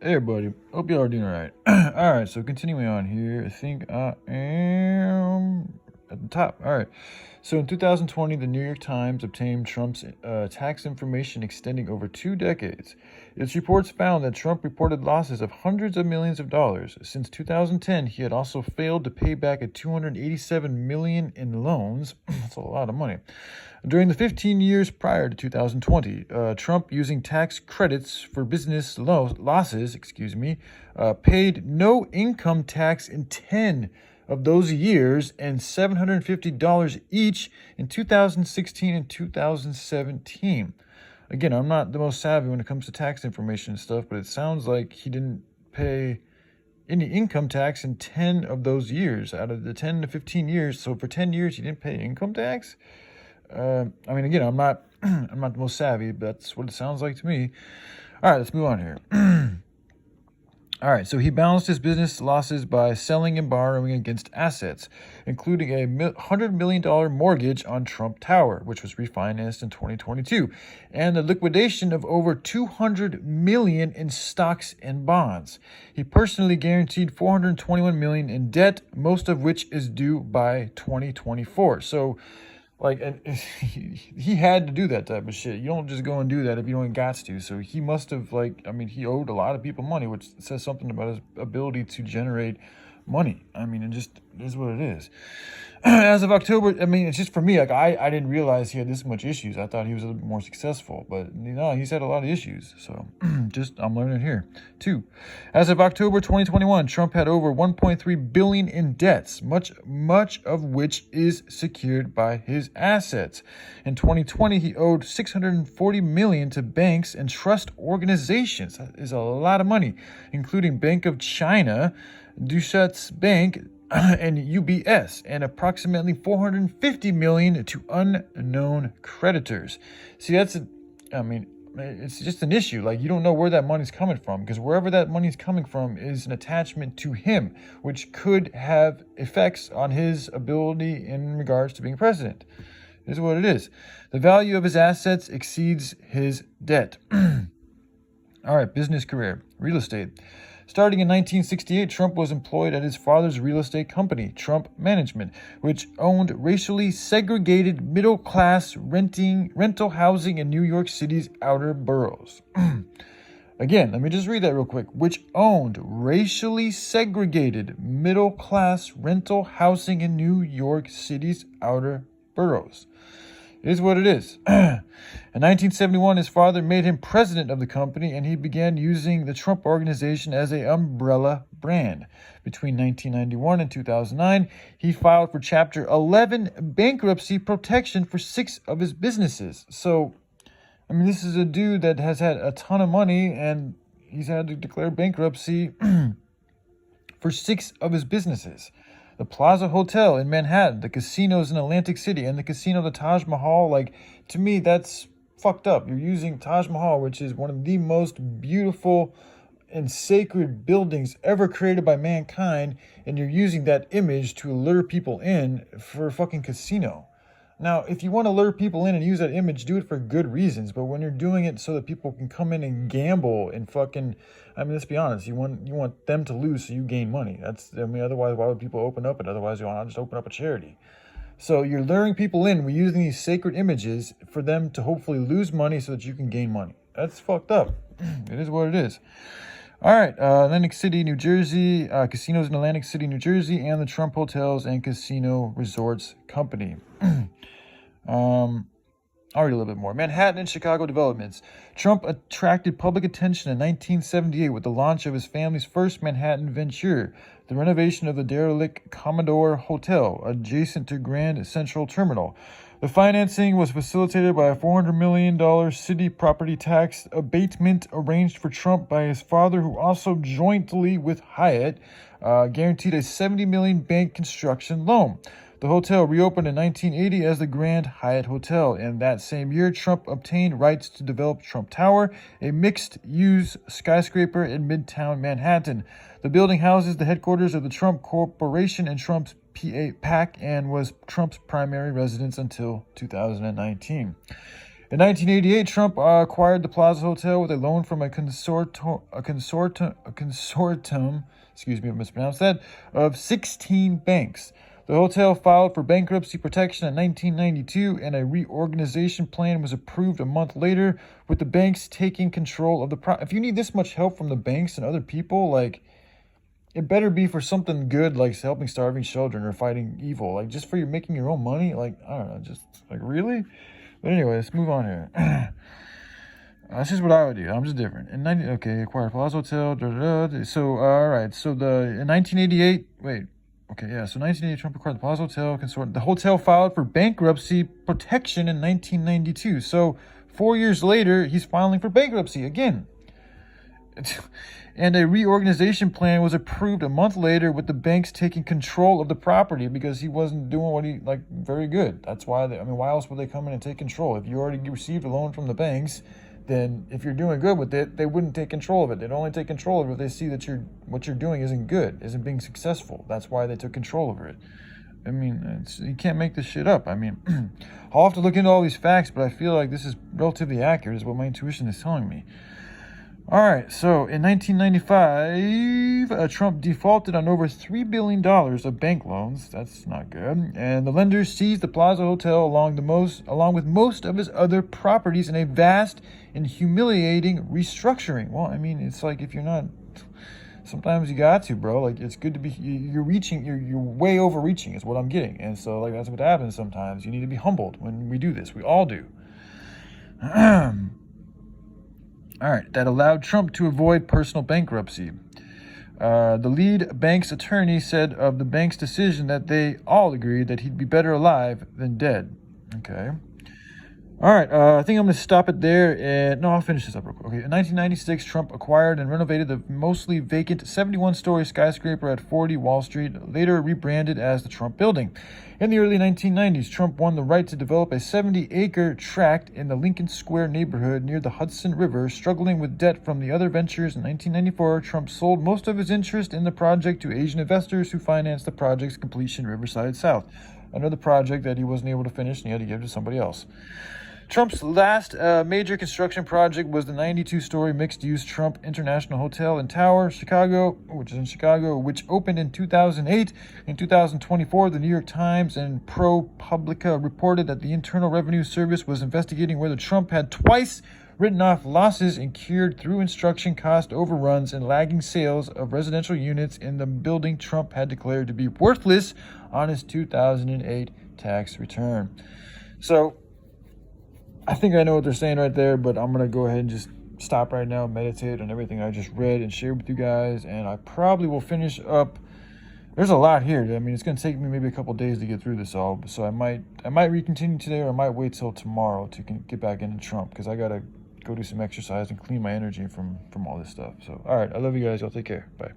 Hey everybody, hope y'all are doing alright. Alright, so continuing on here, I think I am at the top. Alright, so in 2020, the New York Times obtained Trump's tax information extending over 2 decades. Its reports found that Trump reported losses of hundreds of millions of dollars. Since 2010, he had also failed to pay back a $287 million in loans. That's a lot of money. During the 15 years prior to 2020, Trump, using tax credits for business losses, paid no income tax in 10 of those years and $750 each in 2016 and 2017. Again, I'm not the most savvy when it comes to tax information and stuff, but it sounds like he didn't pay any income tax in 10 of those years out of the 10 to 15 years. So for 10 years, he didn't pay income tax. Again, I'm not the most savvy, but that's what it sounds like to me. All right, let's move on here. All right, so he balanced his business losses by selling and borrowing against assets, including a $100 million mortgage on Trump Tower, which was refinanced in 2022, and the liquidation of over $200 million in stocks and bonds. He personally guaranteed $421 million in debt, most of which is due by 2024. So, and he had to do that type of shit. You don't just go and do that if you don't got to. So he must have, he owed a lot of people money, which says something about his ability to generate money. It just is what it is. As of October, it's just for me, I didn't realize he had this much issues. I thought he was a little bit more successful, but he's had a lot of issues. So I'm learning here too. As of October 2021, Trump had over $1.3 billion in debts, much of which is secured by his assets. In 2020, he owed $640 million to banks and trust organizations. That is a lot of money, including Bank of China, Deutsche Bank, and UBS, and approximately $450 million to unknown creditors. See, it's just an issue. You don't know where that money's coming from, because wherever that money's coming from is an attachment to him, which could have effects on his ability in regards to being president. Is what it is. The value of his assets exceeds his debt. All right, business career, real estate. Starting in 1968, Trump was employed at his father's real estate company, Trump Management, which owned racially segregated middle-class rental housing in New York City's outer boroughs. Again, let me just read that real quick. Which owned racially segregated middle-class rental housing in New York City's outer boroughs. It is what it is. In 1971, his father made him president of the company, and he began using the Trump Organization as an umbrella brand. Between 1991 and 2009, he filed for Chapter 11 bankruptcy protection for 6 of his businesses. So, this is a dude that has had a ton of money, and he's had to declare bankruptcy for 6 of his businesses. The Plaza Hotel in Manhattan, the casinos in Atlantic City, and the casino, the Taj Mahal. To me, that's fucked up. You're using Taj Mahal, which is one of the most beautiful and sacred buildings ever created by mankind, and you're using that image to lure people in for a fucking casino. Now, if you want to lure people in and use that image, do it for good reasons. But when you're doing it so that people can come in and gamble and let's be honest, you want them to lose so you gain money. Otherwise, why would people open up it? Otherwise, you want to just open up a charity. So you're luring people in. We're using these sacred images for them to hopefully lose money so that you can gain money. That's fucked up. It is what it is. All right, Atlantic City, New Jersey, casinos in Atlantic City, New Jersey, and the Trump Hotels and Casino Resorts Company. I'll read a little bit more. Manhattan and Chicago developments. Trump attracted public attention in 1978 with the launch of his family's first Manhattan venture, the renovation of the derelict Commodore Hotel, adjacent to Grand Central Terminal. The financing was facilitated by a $400 million city property tax abatement arranged for Trump by his father, who also jointly with Hyatt guaranteed a $70 million bank construction loan. The hotel reopened in 1980 as the Grand Hyatt Hotel, and that same year, Trump obtained rights to develop Trump Tower, a mixed-use skyscraper in Midtown Manhattan. The building houses the headquarters of the Trump Corporation and Trump's PAC and was Trump's primary residence until 2019. In 1988, Trump acquired the Plaza Hotel with a loan from a consortium, excuse me, I mispronounced that, of 16 banks. The hotel filed for bankruptcy protection in 1992, and a reorganization plan was approved a month later, with the banks taking control of the If you need this much help from the banks and other people, like, it better be for something good, like helping starving children or fighting evil. Like, just for you making your own money? Like, I don't know, just, like, really? But anyway, let's move on here. That's just what I would do. I'm just different. Acquired Plaza Hotel. So, all right. So, in 1988, wait. Okay, yeah. So, 1988, Trump acquired the Plaza Hotel consort. The hotel filed for bankruptcy protection in 1992. So, 4 years later, he's filing for bankruptcy again. And a reorganization plan was approved a month later, with the banks taking control of the property because he wasn't doing what he, like, very good. That's why why else would they come in and take control? If you already received a loan from the banks, then if you're doing good with it, they wouldn't take control of it. They'd only take control of it if they see that what you're doing isn't good, isn't being successful. That's why they took control over it. I mean, you can't make this shit up. I mean, I'll have to look into all these facts, but I feel like this is relatively accurate, is what my intuition is telling me. All right, so in 1995, Trump defaulted on over $3 billion of bank loans. That's not good. And the lenders seized the Plaza Hotel along with most of his other properties in a vast and humiliating restructuring. Well, I mean, it's like, if you're not, sometimes you got to, bro. Like, it's good to be, you're way overreaching is what I'm getting. And so, like, that's what happens sometimes. You need to be humbled when we do this. We all do. All right, that allowed Trump to avoid personal bankruptcy. The lead bank's attorney said of the bank's decision that they all agreed that he'd be better alive than dead. Okay. All right, I think I'm going to stop it there. I'll finish this up real quick. Okay, in 1996, Trump acquired and renovated the mostly vacant 71-story skyscraper at 40 Wall Street, later rebranded as the Trump Building. In the early 1990s, Trump won the right to develop a 70-acre tract in the Lincoln Square neighborhood near the Hudson River. Struggling with debt from the other ventures in 1994, Trump sold most of his interest in the project to Asian investors who financed the project's completion, Riverside South. Another project that he wasn't able to finish and he had to give to somebody else. Trump's last major construction project was the 92-story mixed-use Trump International Hotel and Tower, Chicago, which opened in 2008. In 2024, the New York Times and ProPublica reported that the Internal Revenue Service was investigating whether Trump had twice written off losses incurred through construction cost overruns and lagging sales of residential units in the building Trump had declared to be worthless on his 2008 tax return. So, I think I know what they're saying right there, but I'm going to go ahead and just stop right now, meditate on everything I just read and share with you guys, and I probably will finish up. There's a lot here. I mean, it's going to take me maybe a couple days to get through this all, so I might recontinue today, or I might wait till tomorrow to get back into Trump, because I got to go do some exercise and clean my energy from all this stuff. So, all right, I love you guys. Y'all take care. Bye.